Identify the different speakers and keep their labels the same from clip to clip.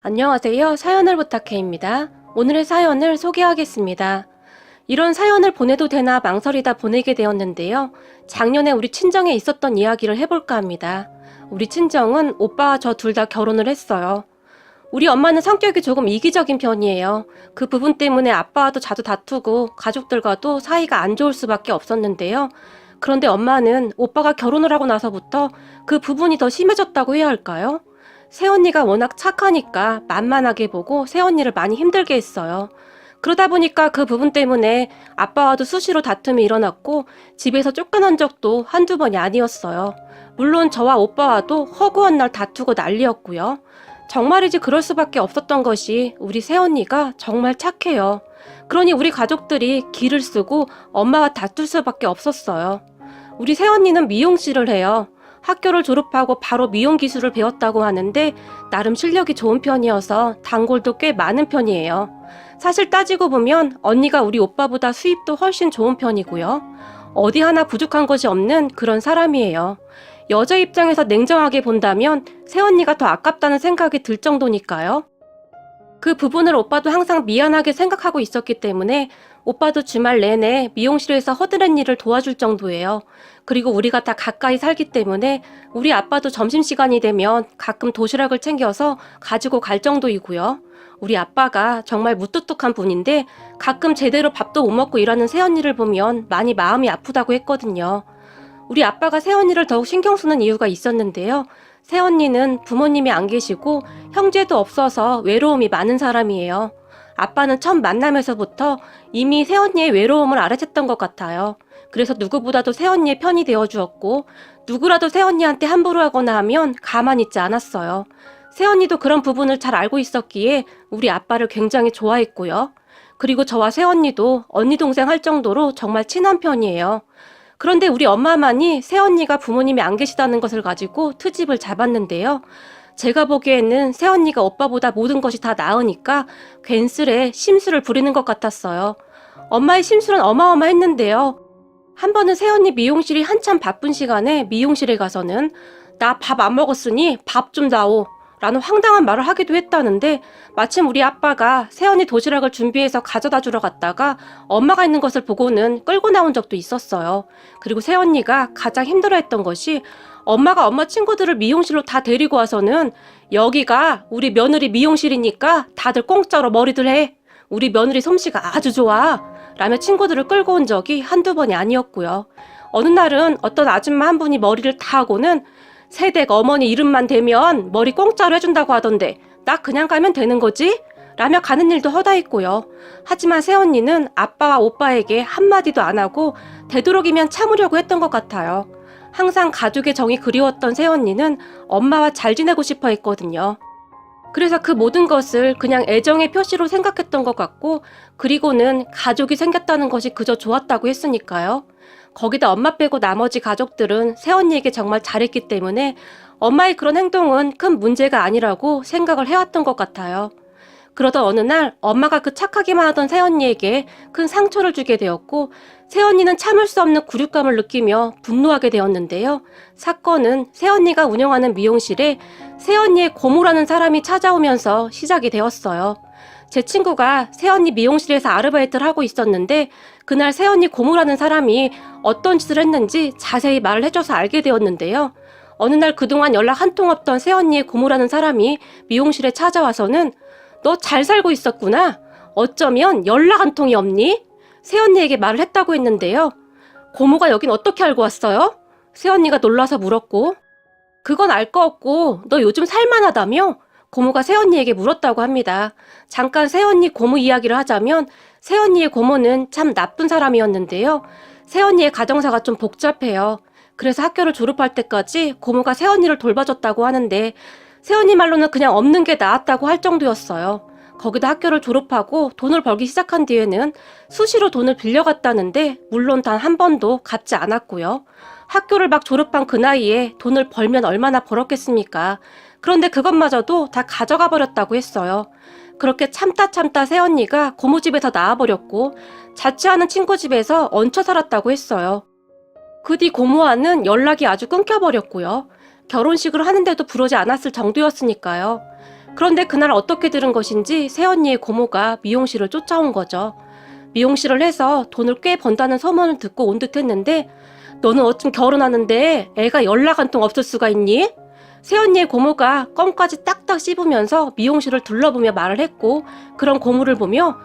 Speaker 1: 안녕하세요. 사연을 부탁해입니다. 오늘의 사연을 소개하겠습니다. 이런 사연을 보내도 되나 망설이다 보내게 되었는데요. 작년에 우리 친정에 있었던 이야기를 해볼까 합니다. 우리 친정은 오빠와 저 둘 다 결혼을 했어요. 우리 엄마는 성격이 조금 이기적인 편이에요. 그 부분 때문에 아빠와도 자주 다투고 가족들과도 사이가 안 좋을 수밖에 없었는데요. 그런데 엄마는 오빠가 결혼을 하고 나서부터 그 부분이 더 심해졌다고 해야 할까요? 새언니가 워낙 착하니까 만만하게 보고 새언니를 많이 힘들게 했어요. 그러다 보니까 그 부분 때문에 아빠와도 수시로 다툼이 일어났고 집에서 쫓겨난 적도 한두 번이 아니었어요. 물론 저와 오빠와도 허구한 날 다투고 난리였고요. 정말이지 그럴 수밖에 없었던 것이 우리 새언니가 정말 착해요. 그러니 우리 가족들이 기를 쓰고 엄마와 다툴 수밖에 없었어요. 우리 새언니는 미용실을 해요. 학교를 졸업하고 바로 미용 기술을 배웠다고 하는데 나름 실력이 좋은 편이어서 단골도 꽤 많은 편이에요. 사실 따지고 보면 언니가 우리 오빠보다 수입도 훨씬 좋은 편이고요. 어디 하나 부족한 것이 없는 그런 사람이에요. 여자 입장에서 냉정하게 본다면 새언니가 더 아깝다는 생각이 들 정도니까요. 그 부분을 오빠도 항상 미안하게 생각하고 있었기 때문에 오빠도 주말 내내 미용실에서 허드렛 일을 도와줄 정도예요. 그리고 우리가 다 가까이 살기 때문에 우리 아빠도 점심시간이 되면 가끔 도시락을 챙겨서 가지고 갈 정도이고요. 우리 아빠가 정말 무뚝뚝한 분인데 가끔 제대로 밥도 못 먹고 일하는 새언니를 보면 많이 마음이 아프다고 했거든요. 우리 아빠가 새언니를 더욱 신경 쓰는 이유가 있었는데요. 새언니는 부모님이 안 계시고 형제도 없어서 외로움이 많은 사람이에요. 아빠는 첫 만남에서부터 이미 새언니의 외로움을 알아챘던 것 같아요. 그래서 누구보다도 새언니의 편이 되어주었고 누구라도 새언니한테 함부로 하거나 하면 가만히 있지 않았어요. 새언니도 그런 부분을 잘 알고 있었기에 우리 아빠를 굉장히 좋아했고요. 그리고 저와 새언니도 언니 동생 할 정도로 정말 친한 편이에요. 그런데 우리 엄마만이 새언니가 부모님이 안 계시다는 것을 가지고 트집을 잡았는데요. 제가 보기에는 새언니가 오빠보다 모든 것이 다 나으니까 괜스레 심술을 부리는 것 같았어요. 엄마의 심술은 어마어마했는데요. 한 번은 새언니 미용실이 한참 바쁜 시간에 미용실에 가서는 나 밥 안 먹었으니 밥 좀 다오 라는 황당한 말을 하기도 했다는데 마침 우리 아빠가 새언니 도시락을 준비해서 가져다 주러 갔다가 엄마가 있는 것을 보고는 끌고 나온 적도 있었어요. 그리고 새언니가 가장 힘들어했던 것이 엄마가 엄마 친구들을 미용실로 다 데리고 와서는 여기가 우리 며느리 미용실이니까 다들 공짜로 머리들 해. 우리 며느리 솜씨가 아주 좋아. 라며 친구들을 끌고 온 적이 한두 번이 아니었고요. 어느 날은 어떤 아줌마 한 분이 머리를 다 하고는 새댁 어머니 이름만 대면 머리 공짜로 해준다고 하던데 나 그냥 가면 되는 거지? 라며 가는 일도 허다했고요. 하지만 새언니는 아빠와 오빠에게 한마디도 안 하고 되도록이면 참으려고 했던 것 같아요. 항상 가족의 정이 그리웠던 새언니는 엄마와 잘 지내고 싶어 했거든요. 그래서 그 모든 것을 그냥 애정의 표시로 생각했던 것 같고 그리고는 가족이 생겼다는 것이 그저 좋았다고 했으니까요. 거기다 엄마 빼고 나머지 가족들은 새언니에게 정말 잘했기 때문에 엄마의 그런 행동은 큰 문제가 아니라고 생각을 해왔던 것 같아요. 그러던 어느 날 엄마가 그 착하기만 하던 새언니에게 큰 상처를 주게 되었고 새언니는 참을 수 없는 굴욕감을 느끼며 분노하게 되었는데요. 사건은 새언니가 운영하는 미용실에 새언니의 고모라는 사람이 찾아오면서 시작이 되었어요. 제 친구가 새언니 미용실에서 아르바이트를 하고 있었는데 그날 새언니 고모라는 사람이 어떤 짓을 했는지 자세히 말을 해줘서 알게 되었는데요. 어느 날 그동안 연락 한 통 없던 새언니의 고모라는 사람이 미용실에 찾아와서는 너 잘 살고 있었구나. 어쩌면 연락 한 통이 없니? 새언니에게 말을 했다고 했는데요. 고모가 여긴 어떻게 알고 왔어요? 새언니가 놀라서 물었고 그건 알 거 없고 너 요즘 살만하다며? 고모가 새언니에게 물었다고 합니다. 잠깐 새언니 고모 이야기를 하자면 새언니의 고모는 참 나쁜 사람이었는데요. 새언니의 가정사가 좀 복잡해요. 그래서 학교를 졸업할 때까지 고모가 새언니를 돌봐줬다고 하는데 새언니 말로는 그냥 없는 게 나았다고 할 정도였어요. 거기다 학교를 졸업하고 돈을 벌기 시작한 뒤에는 수시로 돈을 빌려갔다는데 물론 단 한 번도 갚지 않았고요. 학교를 막 졸업한 그 나이에 돈을 벌면 얼마나 벌었겠습니까? 그런데 그것마저도 다 가져가 버렸다고 했어요. 그렇게 참다 새언니가 고모 집에서 나와버렸고 자취하는 친구 집에서 얹혀 살았다고 했어요. 그 뒤 고모와는 연락이 아주 끊겨버렸고요. 결혼식을 하는데도 부르지 않았을 정도였으니까요. 그런데 그날 어떻게 들은 것인지 새언니의 고모가 미용실을 쫓아온 거죠. 미용실을 해서 돈을 꽤 번다는 소문을 듣고 온 듯 했는데 너는 어쩜 결혼하는데 애가 연락 한 통 없을 수가 있니? 새언니의 고모가 껌까지 딱딱 씹으면서 미용실을 둘러보며 말을 했고 그런 고모를 보며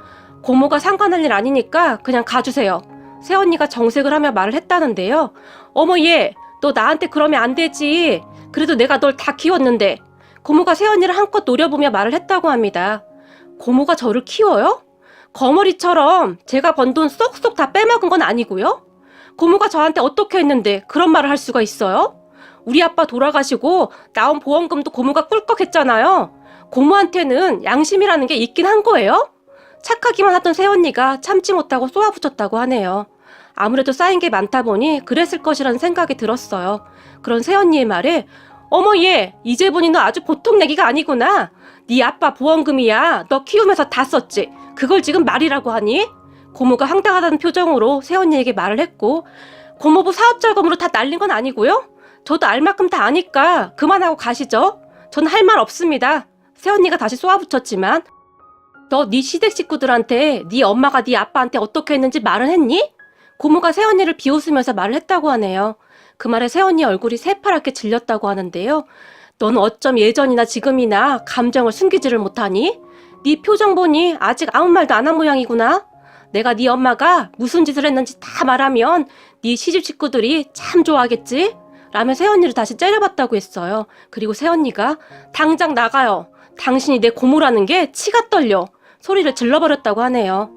Speaker 1: 고모가 상관할 일 아니니까 그냥 가주세요. 새언니가 정색을 하며 말을 했다는데요. 어머 얘, 너 나한테 그러면 안 되지. 그래도 내가 널 다 키웠는데. 고모가 새언니를 한껏 노려보며 말을 했다고 합니다. 고모가 저를 키워요? 거머리처럼 제가 번 돈 쏙쏙 다 빼먹은 건 아니고요? 고모가 저한테 어떻게 했는데 그런 말을 할 수가 있어요? 우리 아빠 돌아가시고 나온 보험금도 고모가 꿀꺽했잖아요. 고모한테는 양심이라는 게 있긴 한 거예요? 착하기만 하던 새언니가 참지 못하고 쏘아붙였다고 하네요. 아무래도 쌓인 게 많다 보니 그랬을 것이라는 생각이 들었어요. 그런 새언니의 말에 어머 얘, 이제 보니 너 아주 보통 내기가 아니구나. 네 아빠 보험금이야. 너 키우면서 다 썼지. 그걸 지금 말이라고 하니? 고모가 황당하다는 표정으로 새언니에게 말을 했고 고모부 사업자금으로 다 날린 건 아니고요. 저도 알 만큼 다 아니까 그만하고 가시죠. 전 할 말 없습니다. 새언니가 다시 쏘아붙였지만 너 네 시댁 식구들한테 네 엄마가 네 아빠한테 어떻게 했는지 말은 했니? 고모가 새언니를 비웃으면서 말을 했다고 하네요. 그 말에 새언니 얼굴이 새파랗게 질렸다고 하는데요. 넌 어쩜 예전이나 지금이나 감정을 숨기지를 못하니? 네 표정 보니 아직 아무 말도 안 한 모양이구나. 내가 네 엄마가 무슨 짓을 했는지 다 말하면 네 시집 식구들이 참 좋아하겠지? 라며 새언니를 다시 째려봤다고 했어요. 그리고 새언니가 당장 나가요. 당신이 내 고모라는 게 치가 떨려. 소리를 질러버렸다고 하네요.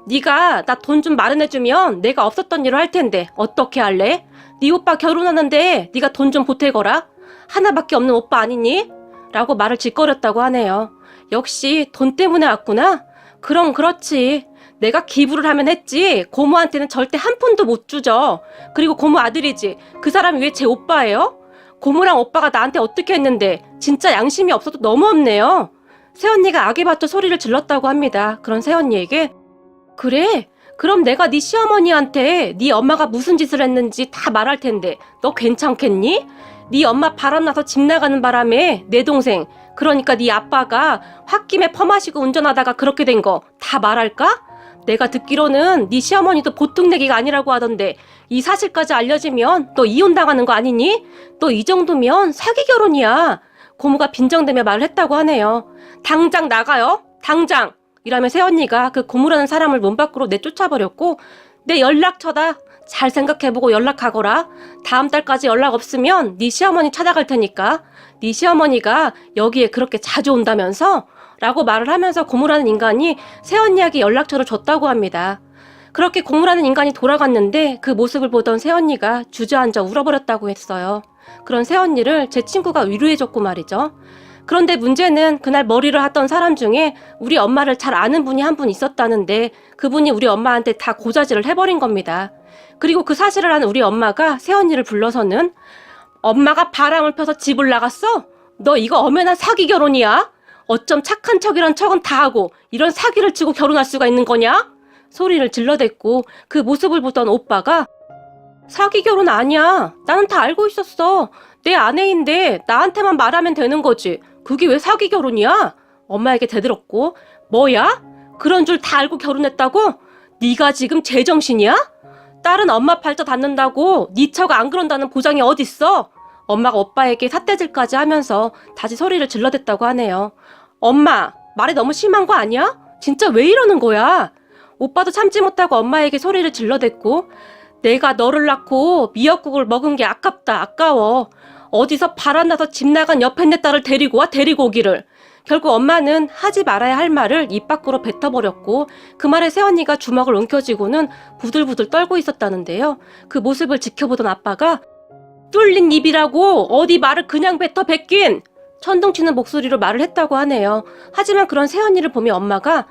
Speaker 1: 네가 나 돈 좀 마련해주면 내가 없었던 일을 할 텐데 어떻게 할래? 네 오빠 결혼하는데 네가 돈 좀 보태거라. 하나밖에 없는 오빠 아니니? 라고 말을 짓거렸다고 하네요. 역시 돈 때문에 왔구나? 그럼 그렇지. 내가 기부를 하면 했지 고모한테는 절대 한 푼도 못 주죠. 그리고 고모 아들이지. 그 사람이 왜 제 오빠예요? 고모랑 오빠가 나한테 어떻게 했는데 진짜 양심이 없어도 너무 없네요. 새언니가 악에 받쳐 소리를 질렀다고 합니다. 그런 새언니에게 그래? 그럼 내가 네 시어머니한테 네 엄마가 무슨 짓을 했는지 다 말할 텐데 너 괜찮겠니? 네 엄마 바람나서 집 나가는 바람에 내 동생 그러니까 네 아빠가 홧김에 퍼마시고 운전하다가 그렇게 된 거 다 말할까? 내가 듣기로는 네 시어머니도 보통 내기가 아니라고 하던데 이 사실까지 알려지면 너 이혼당하는 거 아니니? 너 이 정도면 사기 결혼이야. 고모가 빈정대며 말을 했다고 하네요. 당장 나가요. 당장. 이라며 새언니가 그 고모라는 사람을 문 밖으로 내쫓아버렸고 내 연락처다. 잘 생각해보고 연락하거라. 다음 달까지 연락 없으면 네 시어머니 찾아갈 테니까. 네 시어머니가 여기에 그렇게 자주 온다면서? 라고 말을 하면서 고모라는 인간이 새언니에게 연락처를 줬다고 합니다. 그렇게 고모라는 인간이 돌아갔는데 그 모습을 보던 새언니가 주저앉아 울어버렸다고 했어요. 그런 새언니를 제 친구가 위로해줬고 말이죠. 그런데 문제는 그날 머리를 하던 사람 중에 우리 엄마를 잘 아는 분이 한 분 있었다는데 그분이 우리 엄마한테 다 고자질을 해버린 겁니다. 그리고 그 사실을 아는 우리 엄마가 새언니를 불러서는 엄마가 바람을 펴서 집을 나갔어? 너 이거 엄연한 사기 결혼이야? 어쩜 착한 척이란 척은 다 하고 이런 사기를 치고 결혼할 수가 있는 거냐? 소리를 질러댔고 그 모습을 보던 오빠가 사기 결혼 아니야. 나는 다 알고 있었어. 내 아내인데 나한테만 말하면 되는 거지. 그게 왜 사기 결혼이야? 엄마에게 대들었고 뭐야? 그런 줄 다 알고 결혼했다고? 네가 지금 제정신이야? 딸은 엄마 팔자 닿는다고 네 처가 안 그런다는 보장이 어딨어? 엄마가 오빠에게 삿대질까지 하면서 다시 소리를 질러댔다고 하네요. 엄마, 말이 너무 심한 거 아니야? 진짜 왜 이러는 거야? 오빠도 참지 못하고 엄마에게 소리를 질러댔고 내가 너를 낳고 미역국을 먹은 게 아깝다, 아까워. 어디서 바람나서 집 나간 옆에 내 딸을 데리고 와, 데리고 오기를. 결국 엄마는 하지 말아야 할 말을 입 밖으로 뱉어버렸고 그 말에 새언니가 주먹을 움켜쥐고는 부들부들 떨고 있었다는데요. 그 모습을 지켜보던 아빠가 뚫린 입이라고 어디 말을 그냥 뱉어 뱉긴! 천둥치는 목소리로 말을 했다고 하네요. 하지만 그런 새언니를 보며 엄마가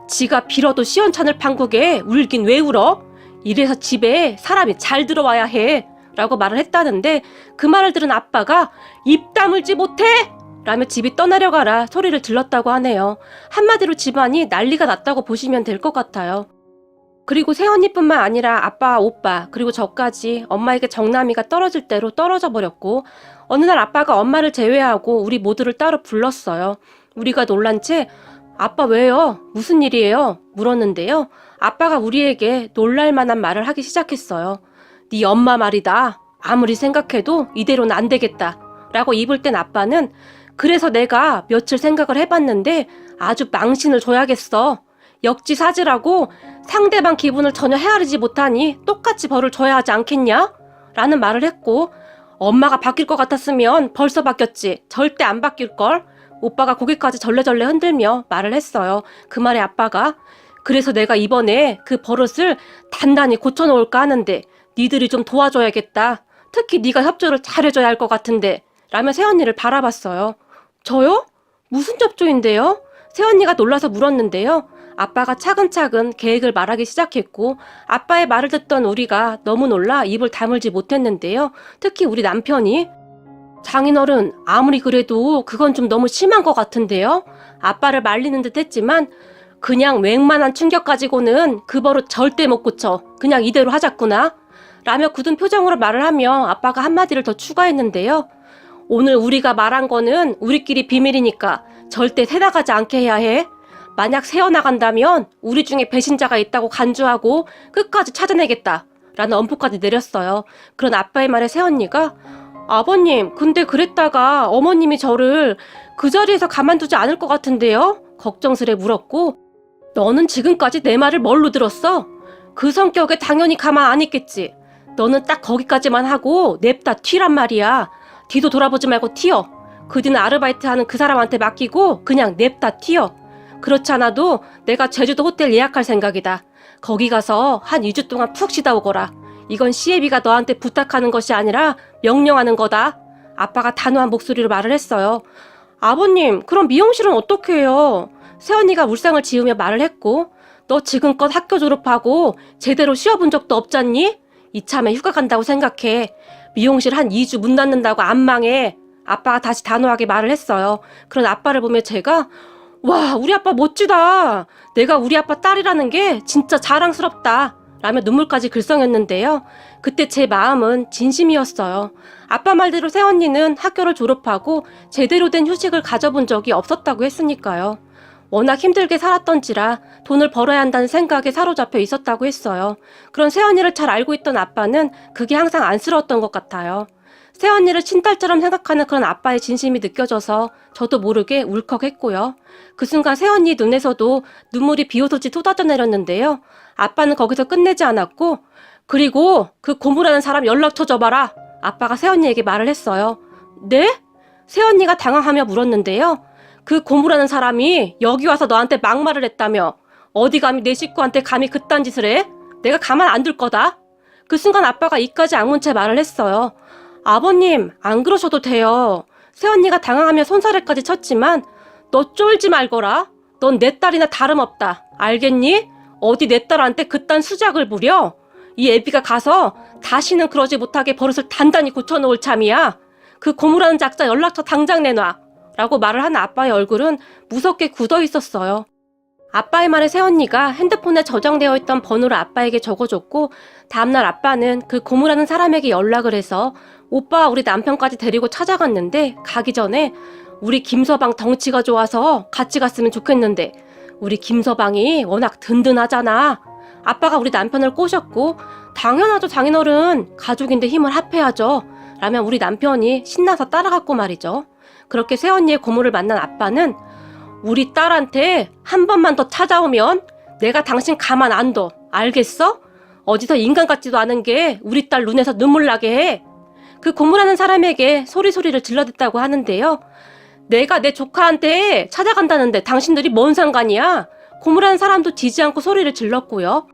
Speaker 1: 지가 빌어도 시원찮을 판국에 울긴 왜 울어? 이래서 집에 사람이 잘 들어와야 해 라고 말을 했다는데 그 말을 들은 아빠가 입 다물지 못해! 라며 집이 떠나려가라 소리를 질렀다고 하네요. 한마디로 집안이 난리가 났다고 보시면 될 것 같아요. 그리고 새언니뿐만 아니라 아빠, 오빠, 그리고 저까지 엄마에게 정남이가 떨어질 대로 떨어져 버렸고 어느 날 아빠가 엄마를 제외하고 우리 모두를 따로 불렀어요. 우리가 놀란 채 아빠 왜요? 무슨 일이에요? 물었는데요. 아빠가 우리에게 놀랄 만한 말을 하기 시작했어요. 네 엄마 말이다. 아무리 생각해도 이대로는 안 되겠다. 라고 입을 땐 아빠는 그래서 내가 며칠 생각을 해봤는데 아주 망신을 줘야겠어. 역지사지라고 상대방 기분을 전혀 헤아리지 못하니 똑같이 벌을 줘야 하지 않겠냐? 라는 말을 했고 엄마가 바뀔 것 같았으면 벌써 바뀌었지. 절대 안 바뀔걸? 오빠가 고개까지 절레절레 흔들며 말을 했어요. 그 말에 아빠가 그래서 내가 이번에 그 버릇을 단단히 고쳐놓을까 하는데 니들이 좀 도와줘야겠다. 특히 네가 협조를 잘해줘야 할 것 같은데 라며 새언니를 바라봤어요. 저요? 무슨 협조인데요? 새언니가 놀라서 물었는데요. 아빠가 차근차근 계획을 말하기 시작했고 아빠의 말을 듣던 우리가 너무 놀라 입을 다물지 못했는데요. 특히 우리 남편이 장인어른 아무리 그래도 그건 좀 너무 심한 것 같은데요? 아빠를 말리는 듯 했지만 그냥 웬만한 충격 가지고는 그 버릇 절대 못 고쳐. 그냥 이대로 하자꾸나. 라며 굳은 표정으로 말을 하며 아빠가 한마디를 더 추가했는데요. 오늘 우리가 말한 거는 우리끼리 비밀이니까 절대 새나가지 않게 해야 해. 만약 새어나간다면 우리 중에 배신자가 있다고 간주하고 끝까지 찾아내겠다. 라는 엄포까지 내렸어요. 그런 아빠의 말에 새언니가 아버님, 근데 그랬다가 어머님이 저를 그 자리에서 가만두지 않을 것 같은데요? 걱정스레 물었고 너는 지금까지 내 말을 뭘로 들었어? 그 성격에 당연히 가만 안 있겠지. 너는 딱 거기까지만 하고 냅다 튀란 말이야. 뒤도 돌아보지 말고 튀어. 그 뒤는 아르바이트 하는 그 사람한테 맡기고 그냥 냅다 튀어. 그렇지 않아도 내가 제주도 호텔 예약할 생각이다. 거기 가서 한 2주 동안 푹 쉬다 오거라. 이건 시애비가 너한테 부탁하는 것이 아니라 명령하는 거다. 아빠가 단호한 목소리로 말을 했어요. 아버님, 그럼 미용실은 어떻게 해요? 새언니가 울상을 지으며 말을 했고 너 지금껏 학교 졸업하고 제대로 쉬어본 적도 없잖니? 이참에 휴가 간다고 생각해. 미용실 한 2주 문 닫는다고 안 망해. 아빠가 다시 단호하게 말을 했어요. 그런 아빠를 보며 제가 와, 우리 아빠 멋지다. 내가 우리 아빠 딸이라는 게 진짜 자랑스럽다. 라며 눈물까지 글썽였는데요. 그때 제 마음은 진심이었어요. 아빠 말대로 새언니는 학교를 졸업하고 제대로 된 휴식을 가져본 적이 없었다고 했으니까요. 워낙 힘들게 살았던지라 돈을 벌어야 한다는 생각에 사로잡혀 있었다고 했어요. 그런 새언니를 잘 알고 있던 아빠는 그게 항상 안쓰러웠던 것 같아요. 새언니를 친딸처럼 생각하는 그런 아빠의 진심이 느껴져서 저도 모르게 울컥했고요. 그 순간 새언니 눈에서도 눈물이 비오듯이 쏟아져 내렸는데요. 아빠는 거기서 끝내지 않았고 그리고 그 고무라는 사람 연락처 줘봐라. 아빠가 새언니에게 말을 했어요. 네? 새언니가 당황하며 물었는데요. 그 고무라는 사람이 여기 와서 너한테 막말을 했다며. 어디 감히 내 식구한테 감히 그딴 짓을 해? 내가 가만 안 둘 거다. 그 순간 아빠가 이까지 악문 채 말을 했어요. 아버님, 안 그러셔도 돼요. 새언니가 당황하며 손사래까지 쳤지만 너 쫄지 말거라. 넌 내 딸이나 다름없다. 알겠니? 어디 내 딸한테 그딴 수작을 부려? 이 애비가 가서 다시는 그러지 못하게 버릇을 단단히 고쳐놓을 참이야. 그 고무라는 작자 연락처 당장 내놔. 라고 말을 한 아빠의 얼굴은 무섭게 굳어 있었어요. 아빠의 말에 새언니가 핸드폰에 저장되어 있던 번호를 아빠에게 적어줬고 다음날 아빠는 그 고무라는 사람에게 연락을 해서 오빠 우리 남편까지 데리고 찾아갔는데 가기 전에 우리 김서방 덩치가 좋아서 같이 갔으면 좋겠는데 우리 김서방이 워낙 든든하잖아. 아빠가 우리 남편을 꼬셨고 당연하죠 장인어른. 가족인데 힘을 합해야죠. 라면 우리 남편이 신나서 따라갔고 말이죠. 그렇게 새언니의 고모를 만난 아빠는 우리 딸한테 한 번만 더 찾아오면 내가 당신 가만 안 둬. 알겠어? 어디서 인간 같지도 않은 게 우리 딸 눈에서 눈물 나게 해. 그 고모라는 사람에게 소리소리를 질러댔다고 하는데요. 내가 내 조카한테 찾아간다는데 당신들이 뭔 상관이야? 고모라는 사람도 지지 않고 소리를 질렀고요.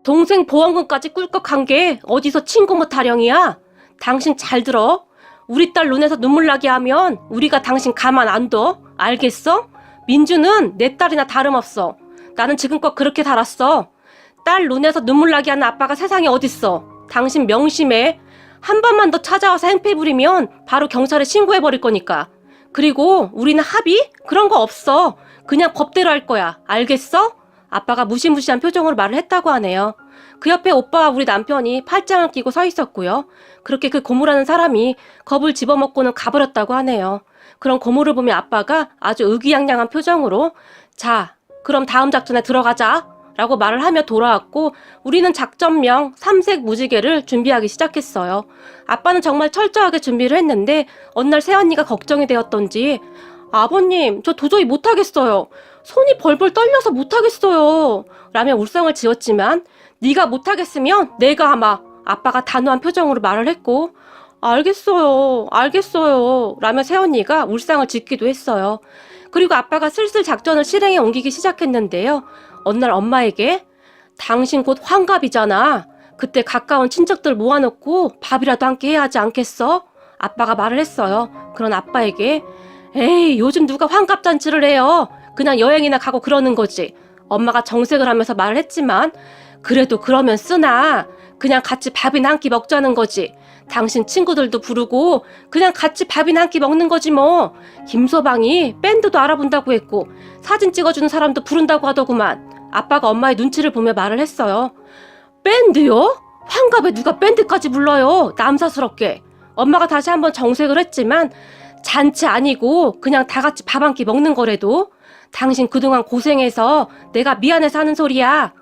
Speaker 1: 동생 보험금까지 꿀꺽한 게 어디서 친고모 타령이야? 당신 잘 들어. 우리 딸 눈에서 눈물 나게 하면 우리가 당신 가만 안 둬. 알겠어? 민주는 내 딸이나 다름없어. 나는 지금껏 그렇게 살았어. 딸 눈에서 눈물 나게 하는 아빠가 세상에 어딨어. 당신 명심해. 한 번만 더 찾아와서 행패 부리면 바로 경찰에 신고해버릴 거니까. 그리고 우리는 합의? 그런 거 없어. 그냥 법대로 할 거야. 알겠어? 아빠가 무시무시한 표정으로 말을 했다고 하네요. 그 옆에 오빠와 우리 남편이 팔짱을 끼고 서 있었고요. 그렇게 그 고모라는 사람이 겁을 집어먹고는 가버렸다고 하네요. 그런 고모를 보며 아빠가 아주 의기양양한 표정으로 자, 그럼 다음 작전에 들어가자 라고 말을 하며 돌아왔고 우리는 작전명 삼색 무지개를 준비하기 시작했어요. 아빠는 정말 철저하게 준비를 했는데 어느 날 새언니가 걱정이 되었던지 아버님, 저 도저히 못하겠어요. 손이 벌벌 떨려서 못하겠어요. 라며 울상을 지었지만 네가 못하겠으면 내가 하마. 아빠가 단호한 표정으로 말을 했고 알겠어요 라며 새언니가 울상을 짓기도 했어요. 그리고 아빠가 슬슬 작전을 실행에 옮기기 시작했는데요. 어느 날 엄마에게 당신 곧 환갑이잖아. 그때 가까운 친척들 모아놓고 밥이라도 함께 해야 하지 않겠어? 아빠가 말을 했어요. 그런 아빠에게 에이, 요즘 누가 환갑잔치를 해요. 그냥 여행이나 가고 그러는 거지. 엄마가 정색을 하면서 말을 했지만 그래도 그러면 쓰나. 그냥 같이 밥이나 한 끼 먹자는 거지. 당신 친구들도 부르고 그냥 같이 밥이나 한 끼 먹는 거지 뭐. 김서방이 밴드도 알아본다고 했고 사진 찍어주는 사람도 부른다고 하더구만. 아빠가 엄마의 눈치를 보며 말을 했어요. 밴드요? 환갑에 누가 밴드까지 불러요? 남사스럽게. 엄마가 다시 한번 정색을 했지만 잔치 아니고 그냥 다 같이 밥 한 끼 먹는 거래도. 당신 그동안 고생해서 내가 미안해서 하는 소리야.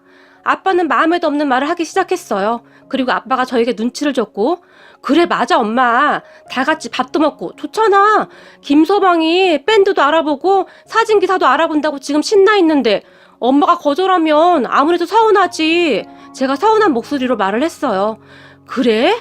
Speaker 1: 아빠는 마음에도 없는 말을 하기 시작했어요. 그리고 아빠가 저에게 눈치를 줬고 그래 맞아 엄마. 다 같이 밥도 먹고 좋잖아. 김서방이 밴드도 알아보고 사진기사도 알아본다고 지금 신나 있는데 엄마가 거절하면 아무래도 서운하지. 제가 서운한 목소리로 말을 했어요. 그래?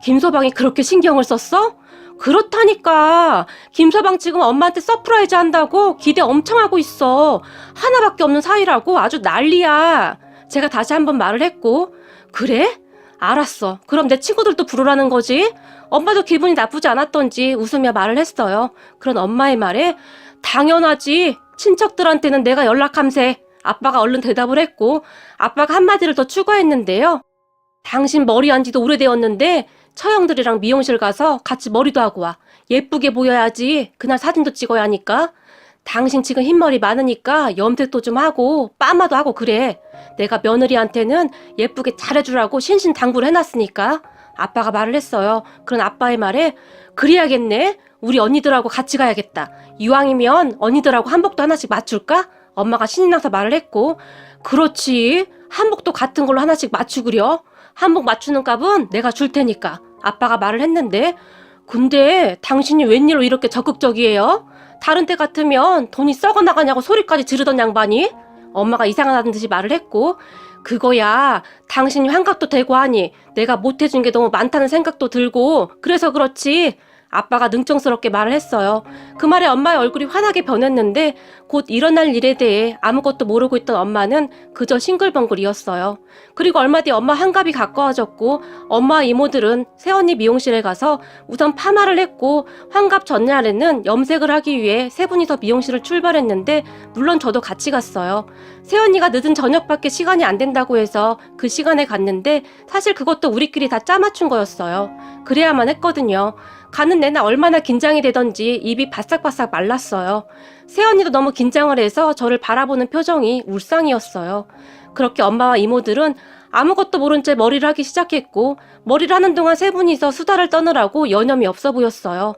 Speaker 1: 김서방이 그렇게 신경을 썼어? 그렇다니까. 김서방 지금 엄마한테 서프라이즈 한다고 기대 엄청 하고 있어. 하나밖에 없는 사이라고 아주 난리야. 제가 다시 한번 말을 했고 그래? 알았어. 그럼 내 친구들도 부르라는 거지? 엄마도 기분이 나쁘지 않았던지 웃으며 말을 했어요. 그런 엄마의 말에 당연하지. 친척들한테는 내가 연락함세. 아빠가 얼른 대답을 했고 아빠가 한마디를 더 추가했는데요. 당신 머리 한 지도 오래되었는데 처형들이랑 미용실 가서 같이 머리도 하고 와. 예쁘게 보여야지. 그날 사진도 찍어야 하니까. 당신 지금 흰머리 많으니까 염색도 좀 하고 빠마도 하고 그래. 내가 며느리한테는 예쁘게 잘해주라고 신신당부를 해놨으니까. 아빠가 말을 했어요. 그런 아빠의 말에 그래야겠네. 우리 언니들하고 같이 가야겠다. 이왕이면 언니들하고 한복도 하나씩 맞출까? 엄마가 신이 나서 말을 했고 그렇지. 한복도 같은 걸로 하나씩 맞추구려. 한복 맞추는 값은 내가 줄 테니까. 아빠가 말을 했는데 근데 당신이 웬일로 이렇게 적극적이에요? 다른 때 같으면 돈이 썩어나가냐고 소리까지 지르던 양반이? 엄마가 이상하다는 듯이 말을 했고 그거야 당신이 환갑도 되고 하니 내가 못해준 게 너무 많다는 생각도 들고 그래서 그렇지. 아빠가 능청스럽게 말을 했어요. 그 말에 엄마의 얼굴이 환하게 변했는데 곧 일어날 일에 대해 아무것도 모르고 있던 엄마는 그저 싱글벙글이었어요. 그리고 얼마 뒤 엄마 환갑이 가까워졌고 엄마와 이모들은 새언니 미용실에 가서 우선 파마를 했고 환갑 전날에는 염색을 하기 위해 세 분이서 미용실을 출발했는데 물론 저도 같이 갔어요. 새언니가 늦은 저녁밖에 시간이 안 된다고 해서 그 시간에 갔는데 사실 그것도 우리끼리 다 짜맞춘 거였어요. 그래야만 했거든요. 가는 내내 얼마나 긴장이 되던지 입이 바싹바싹 말랐어요. 새언니도 너무 긴장을 해서 저를 바라보는 표정이 울상이었어요. 그렇게 엄마와 이모들은 아무것도 모른 채 머리를 하기 시작했고 머리를 하는 동안 세 분이서 수다를 떠느라고 여념이 없어 보였어요.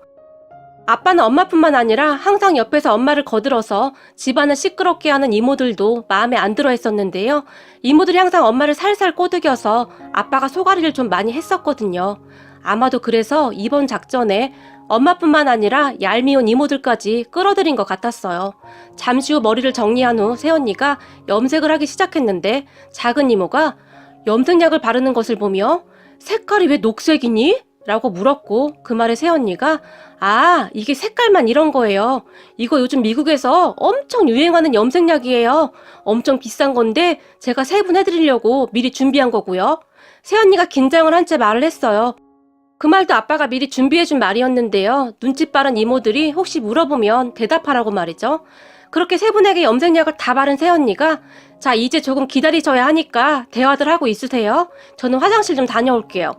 Speaker 1: 아빠는 엄마뿐만 아니라 항상 옆에서 엄마를 거들어서 집안을 시끄럽게 하는 이모들도 마음에 안 들어 했었는데요. 이모들이 항상 엄마를 살살 꼬드겨서 아빠가 소가리를 좀 많이 했었거든요. 아마도 그래서 이번 작전에 엄마뿐만 아니라 얄미운 이모들까지 끌어들인 것 같았어요. 잠시 후 머리를 정리한 후 새언니가 염색을 하기 시작했는데 작은 이모가 염색약을 바르는 것을 보며 색깔이 왜 녹색이니? 라고 물었고 그 말에 새언니가 아, 이게 색깔만 이런 거예요. 이거 요즘 미국에서 엄청 유행하는 염색약이에요. 엄청 비싼 건데 제가 세분해드리려고 미리 준비한 거고요. 새언니가 긴장을 한 채 말을 했어요. 그 말도 아빠가 미리 준비해준 말이었는데요. 눈치 빠른 이모들이 혹시 물어보면 대답하라고 말이죠. 그렇게 세 분에게 염색약을 다 바른 새언니가 자, 이제 조금 기다리셔야 하니까 대화들 하고 있으세요. 저는 화장실 좀 다녀올게요.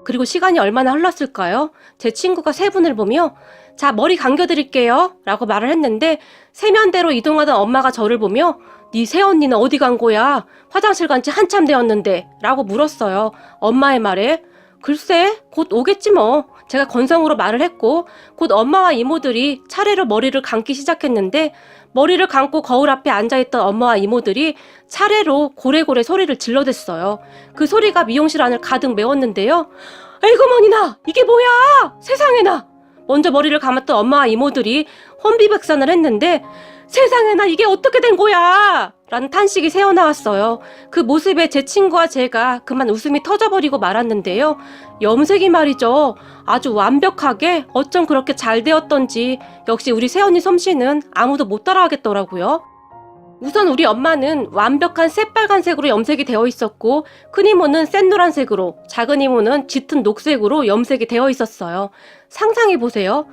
Speaker 1: 그리고 시간이 얼마나 흘렀을까요? 제 친구가 세 분을 보며 자, 머리 감겨드릴게요 라고 말을 했는데 세면대로 이동하던 엄마가 저를 보며 네 새언니는 어디 간 거야? 화장실 간 지 한참 되었는데 라고 물었어요. 엄마의 말에 글쎄 곧 오겠지 뭐. 제가 건성으로 말을 했고 곧 엄마와 이모들이 차례로 머리를 감기 시작했는데 머리를 감고 거울 앞에 앉아있던 엄마와 이모들이 차례로 고래고래 소리를 질러댔어요. 그 소리가 미용실 안을 가득 메웠는데요. 에이구머니나 이게 뭐야 세상에나. 먼저 머리를 감았던 엄마와 이모들이 혼비백산을 했는데 세상에나 이게 어떻게 된 거야 라는 탄식이 새어나왔어요. 그 모습에 제 친구와 제가 그만 웃음이 터져버리고 말았는데요. 염색이 말이죠. 아주 완벽하게 어쩜 그렇게 잘 되었던지 역시 우리 새언니 솜씨는 아무도 못 따라하겠더라고요. 우선 우리 엄마는 완벽한 새빨간색으로 염색이 되어 있었고 큰 이모는 센 노란색으로 작은 이모는 짙은 녹색으로 염색이 되어 있었어요. 상상해보세요.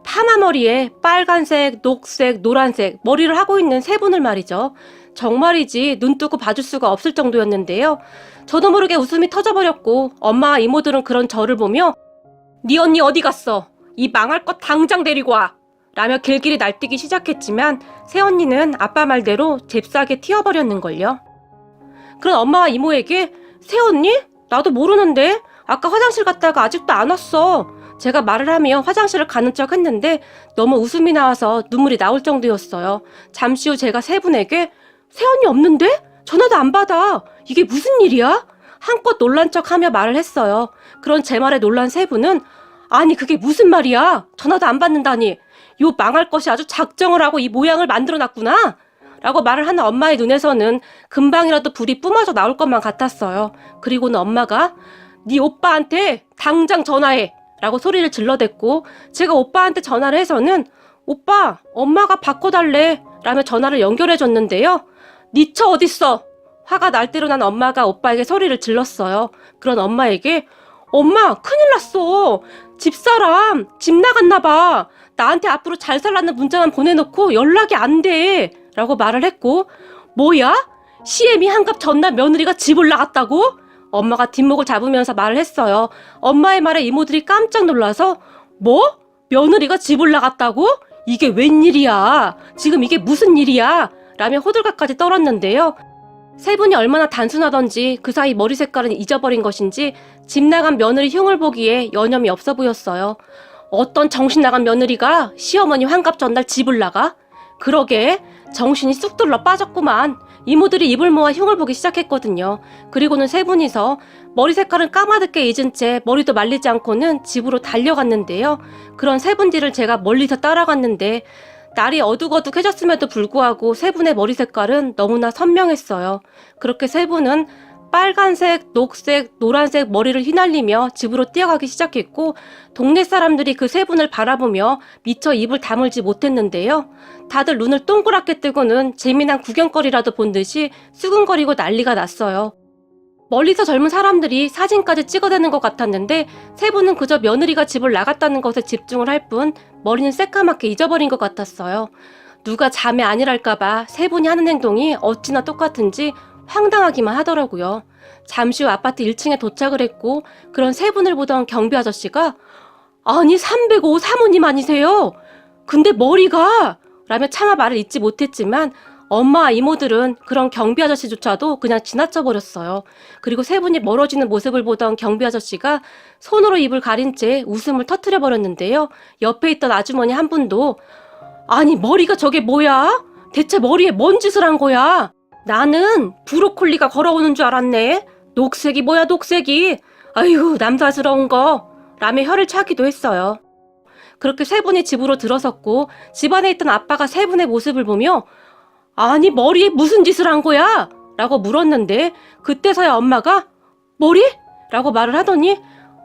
Speaker 1: 파마 머리에 빨간색, 녹색, 노란색 머리를 하고 있는 세 분을 말이죠. 정말이지 눈 뜨고 봐줄 수가 없을 정도였는데요. 저도 모르게 웃음이 터져버렸고 엄마와 이모들은 그런 저를 보며 네 언니 어디 갔어? 이 망할 것 당장 데리고 와! 라며 길길이 날뛰기 시작했지만 새언니는 아빠 말대로 잽싸게 튀어버렸는걸요. 그런 엄마와 이모에게 새언니? 나도 모르는데 아까 화장실 갔다가 아직도 안 왔어. 제가 말을 하며 화장실을 가는 척 했는데 너무 웃음이 나와서 눈물이 나올 정도였어요. 잠시 후 제가 세 분에게 새언니 없는데? 전화도 안 받아. 이게 무슨 일이야? 한껏 놀란 척하며 말을 했어요. 그런 제 말에 놀란 세 분은 아니 그게 무슨 말이야? 전화도 안 받는다니. 요 망할 것이 아주 작정을 하고 이 모양을 만들어놨구나 라고 말을 하는 엄마의 눈에서는 금방이라도 불이 뿜어져 나올 것만 같았어요. 그리고는 엄마가 네 오빠한테 당장 전화해 라고 소리를 질러댔고 제가 오빠한테 전화를 해서는 오빠 엄마가 바꿔달래 라며 전화를 연결해줬는데요. 네 처 어딨어? 화가 날 대로 난 엄마가 오빠에게 소리를 질렀어요. 그런 엄마에게 엄마 큰일 났어. 집사람 집 나갔나봐. 나한테 앞으로 잘 살라는 문자만 보내놓고 연락이 안 돼 라고 말을 했고 뭐야? 시애미 한갑 전날 며느리가 집을 나갔다고? 엄마가 뒷목을 잡으면서 말을 했어요. 엄마의 말에 이모들이 깜짝 놀라서 뭐? 며느리가 집을 나갔다고? 이게 웬일이야? 지금 이게 무슨 일이야? 라며 호들갑까지 떨었는데요. 세 분이 얼마나 단순하던지 그 사이 머리 색깔은 잊어버린 것인지 집 나간 며느리 흉을 보기에 여념이 없어 보였어요. 어떤 정신 나간 며느리가 시어머니 환갑 전날 집을 나가? 그러게 정신이 쑥 들러 빠졌구만. 이모들이 입을 모아 흉을 보기 시작했거든요. 그리고는 세 분이서 머리 색깔은 까마득게 잊은 채 머리도 말리지 않고는 집으로 달려갔는데요. 그런 세 분 뒤를 제가 멀리서 따라갔는데 날이 어둑어둑해졌음에도 불구하고 세 분의 머리 색깔은 너무나 선명했어요. 그렇게 세 분은 빨간색, 녹색, 노란색 머리를 휘날리며 집으로 뛰어가기 시작했고 동네 사람들이 그 세 분을 바라보며 미처 입을 다물지 못했는데요. 다들 눈을 동그랗게 뜨고는 재미난 구경거리라도 본 듯이 수근거리고 난리가 났어요. 멀리서 젊은 사람들이 사진까지 찍어대는 것 같았는데 세 분은 그저 며느리가 집을 나갔다는 것에 집중을 할 뿐 머리는 새까맣게 잊어버린 것 같았어요. 누가 자매 아니랄까봐 세 분이 하는 행동이 어찌나 똑같은지 황당하기만 하더라고요. 잠시 후 아파트 1층에 도착을 했고 그런 세 분을 보던 경비 아저씨가 아니 305 사모님 아니세요? 근데 머리가 라며 차마 말을 잇지 못했지만 엄마와 이모들은 그런 경비 아저씨조차도 그냥 지나쳐버렸어요. 그리고 세 분이 멀어지는 모습을 보던 경비 아저씨가 손으로 입을 가린 채 웃음을 터뜨려버렸는데요. 옆에 있던 아주머니 한 분도 아니 머리가 저게 뭐야? 대체 머리에 뭔 짓을 한 거야? 나는 브로콜리가 걸어오는 줄 알았네. 녹색이 뭐야 녹색이. 아이고 남사스러운 거 라며 혀를 차기도 했어요. 그렇게 세 분이 집으로 들어섰고 집안에 있던 아빠가 세 분의 모습을 보며 아니 머리에 무슨 짓을 한 거야? 라고 물었는데 그때서야 엄마가 머리? 라고 말을 하더니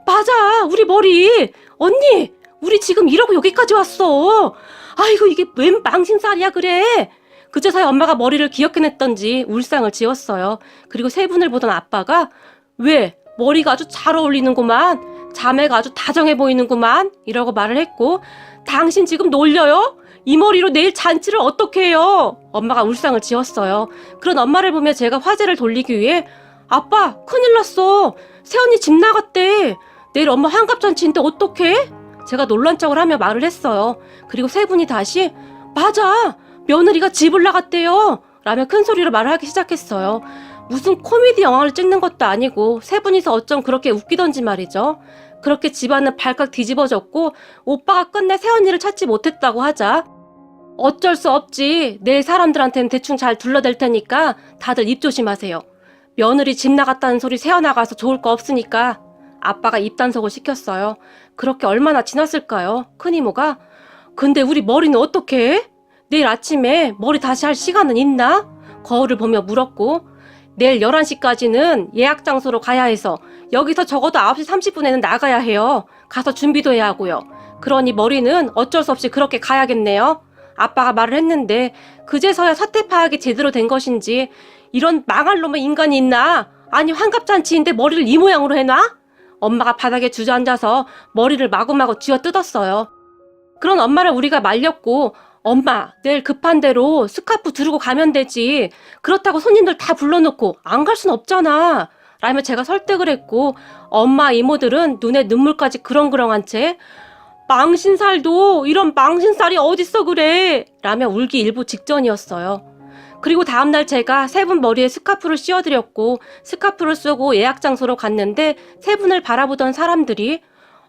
Speaker 1: 맞아 우리 머리. 언니 우리 지금 이러고 여기까지 왔어. 아이고 이게 웬 망신살이야 그래. 그제서야 엄마가 머리를 기억해냈던지 울상을 지었어요. 그리고 세 분을 보던 아빠가 왜 머리가 아주 잘 어울리는구만. 자매가 아주 다정해 보이는구만 이라고 말을 했고 당신 지금 놀려요? 이 머리로 내일 잔치를 어떻게 해요? 엄마가 울상을 지었어요. 그런 엄마를 보며 제가 화제를 돌리기 위해 아빠 큰일 났어. 새언니 집 나갔대. 내일 엄마 환갑잔치인데 어떡해? 제가 놀란 척을 하며 말을 했어요. 그리고 세 분이 다시 맞아! 며느리가 집을 나갔대요! 라며 큰 소리로 말을 하기 시작했어요. 무슨 코미디 영화를 찍는 것도 아니고 세 분이서 어쩜 그렇게 웃기던지 말이죠. 그렇게 집안은 발칵 뒤집어졌고 오빠가 끝내 새언니를 찾지 못했다고 하자 어쩔 수 없지. 내일 사람들한테는 대충 잘 둘러댈 테니까 다들 입 조심하세요. 며느리 집 나갔다는 소리 새어나가서 좋을 거 없으니까 아빠가 입단속을 시켰어요. 그렇게 얼마나 지났을까요? 큰이모가 근데 우리 머리는 어떻게 해? 내일 아침에 머리 다시 할 시간은 있나? 거울을 보며 물었고 내일 11시까지는 예약 장소로 가야 해서 여기서 적어도 9시 30분에는 나가야 해요. 가서 준비도 해야 하고요. 그러니 머리는 어쩔 수 없이 그렇게 가야겠네요. 아빠가 말을 했는데 그제서야 사태 파악이 제대로 된 것인지 이런 망할 놈의 인간이 있나? 아니 환갑잔치인데 머리를 이 모양으로 해놔? 엄마가 바닥에 주저앉아서 머리를 마구마구 쥐어뜯었어요. 그런 엄마를 우리가 말렸고 엄마 내일 급한 대로 스카프 두르고 가면 되지. 그렇다고 손님들 다 불러놓고 안 갈 순 없잖아. 라며 제가 설득을 했고 엄마 이모들은 눈에 눈물까지 그렁그렁한 채 망신살도 이런 망신살이 어딨어 그래 라며 울기 일부 직전이었어요. 그리고 다음날 제가 세 분 머리에 스카프를 씌워드렸고 스카프를 쓰고 예약 장소로 갔는데 세 분을 바라보던 사람들이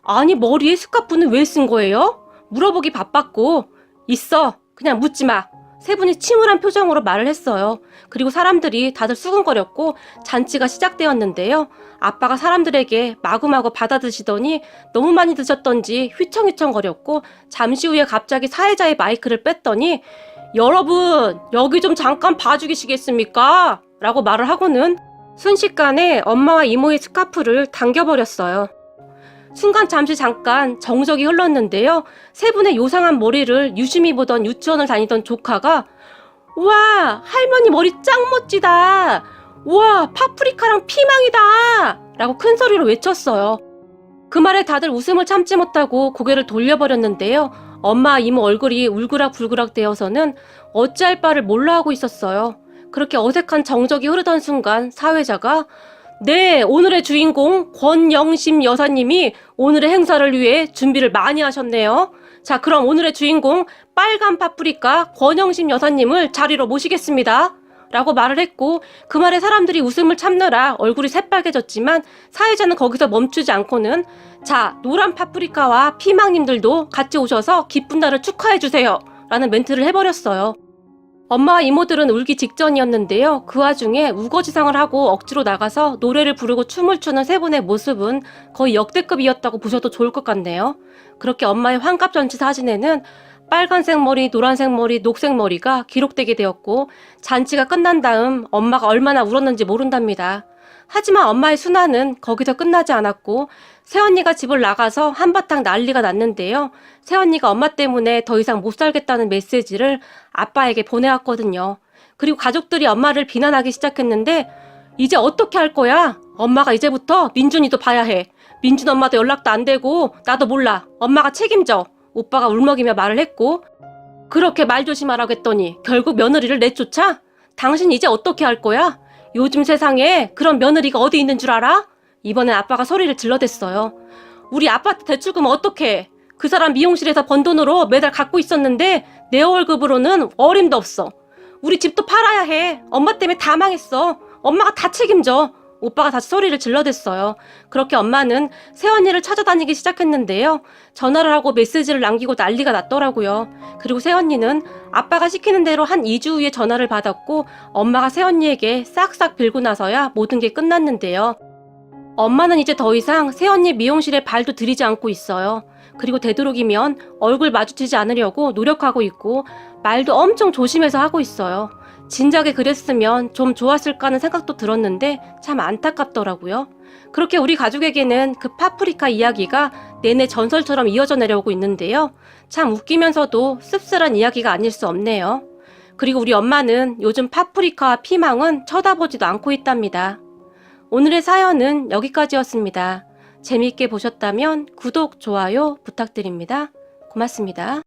Speaker 1: 아니 머리에 스카프는 왜 쓴 거예요? 물어보기 바빴고 있어 그냥 묻지 마. 세 분이 침울한 표정으로 말을 했어요. 그리고 사람들이 다들 수근거렸고 잔치가 시작되었는데요. 아빠가 사람들에게 마구마구 받아드시더니 너무 많이 드셨던지 휘청휘청거렸고 잠시 후에 갑자기 사회자의 마이크를 뺐더니 여러분 여기 좀 잠깐 봐주시겠습니까? 라고 말을 하고는 순식간에 엄마와 이모의 스카프를 당겨버렸어요. 순간 잠깐 정적이 흘렀는데요. 세 분의 요상한 머리를 유심히 보던 유치원을 다니던 조카가 우와 할머니 머리 짱 멋지다. 우와 파프리카랑 피망이다. 라고 큰 소리로 외쳤어요. 그 말에 다들 웃음을 참지 못하고 고개를 돌려버렸는데요. 엄마 이모 얼굴이 울그락불그락 되어서는 어찌할 바를 몰라 하고 있었어요. 그렇게 어색한 정적이 흐르던 순간 사회자가 네, 오늘의 주인공 권영심 여사님이 오늘의 행사를 위해 준비를 많이 하셨네요. 자, 그럼 오늘의 주인공 빨간 파프리카 권영심 여사님을 자리로 모시겠습니다. 라고 말을 했고 그 말에 사람들이 웃음을 참느라 얼굴이 새빨개졌지만 사회자는 거기서 멈추지 않고는 자, 노란 파프리카와 피망님들도 같이 오셔서 기쁜 날을 축하해주세요. 라는 멘트를 해버렸어요. 엄마와 이모들은 울기 직전이었는데요. 그 와중에 우거지상을 하고 억지로 나가서 노래를 부르고 춤을 추는 세 분의 모습은 거의 역대급이었다고 보셔도 좋을 것 같네요. 그렇게 엄마의 환갑잔치 사진에는 빨간색 머리, 노란색 머리, 녹색 머리가 기록되게 되었고 잔치가 끝난 다음 엄마가 얼마나 울었는지 모른답니다. 하지만 엄마의 순환은 거기서 끝나지 않았고 새언니가 집을 나가서 한바탕 난리가 났는데요. 새언니가 엄마 때문에 더 이상 못 살겠다는 메시지를 아빠에게 보내왔거든요. 그리고 가족들이 엄마를 비난하기 시작했는데 이제 어떻게 할 거야? 엄마가 이제부터 민준이도 봐야 해. 민준 엄마도 연락도 안 되고 나도 몰라. 엄마가 책임져. 오빠가 울먹이며 말을 했고 그렇게 말 조심하라고 했더니 결국 며느리를 내쫓아? 당신 이제 어떻게 할 거야? 요즘 세상에 그런 며느리가 어디 있는 줄 알아? 이번엔 아빠가 소리를 질러댔어요. 우리 아파트 대출금 어떡해? 그 사람 미용실에서 번 돈으로 매달 갖고 있었는데 내 월급으로는 어림도 없어. 우리 집도 팔아야 해. 엄마 때문에 다 망했어. 엄마가 다 책임져. 오빠가 다시 소리를 질러댔어요. 그렇게 엄마는 새언니를 찾아다니기 시작했는데요. 전화를 하고 메시지를 남기고 난리가 났더라고요. 그리고 새언니는 아빠가 시키는 대로 한 2주 후에 전화를 받았고 엄마가 새언니에게 싹싹 빌고 나서야 모든 게 끝났는데요. 엄마는 이제 더 이상 새언니 미용실에 발도 들이지 않고 있어요. 그리고 되도록이면 얼굴 마주치지 않으려고 노력하고 있고 말도 엄청 조심해서 하고 있어요. 진작에 그랬으면 좀 좋았을까 하는 생각도 들었는데 참 안타깝더라고요. 그렇게 우리 가족에게는 그 파프리카 이야기가 내내 전설처럼 이어져 내려오고 있는데요. 참 웃기면서도 씁쓸한 이야기가 아닐 수 없네요. 그리고 우리 엄마는 요즘 파프리카와 피망은 쳐다보지도 않고 있답니다. 오늘의 사연은 여기까지였습니다. 재미있게 보셨다면 구독, 좋아요 부탁드립니다. 고맙습니다.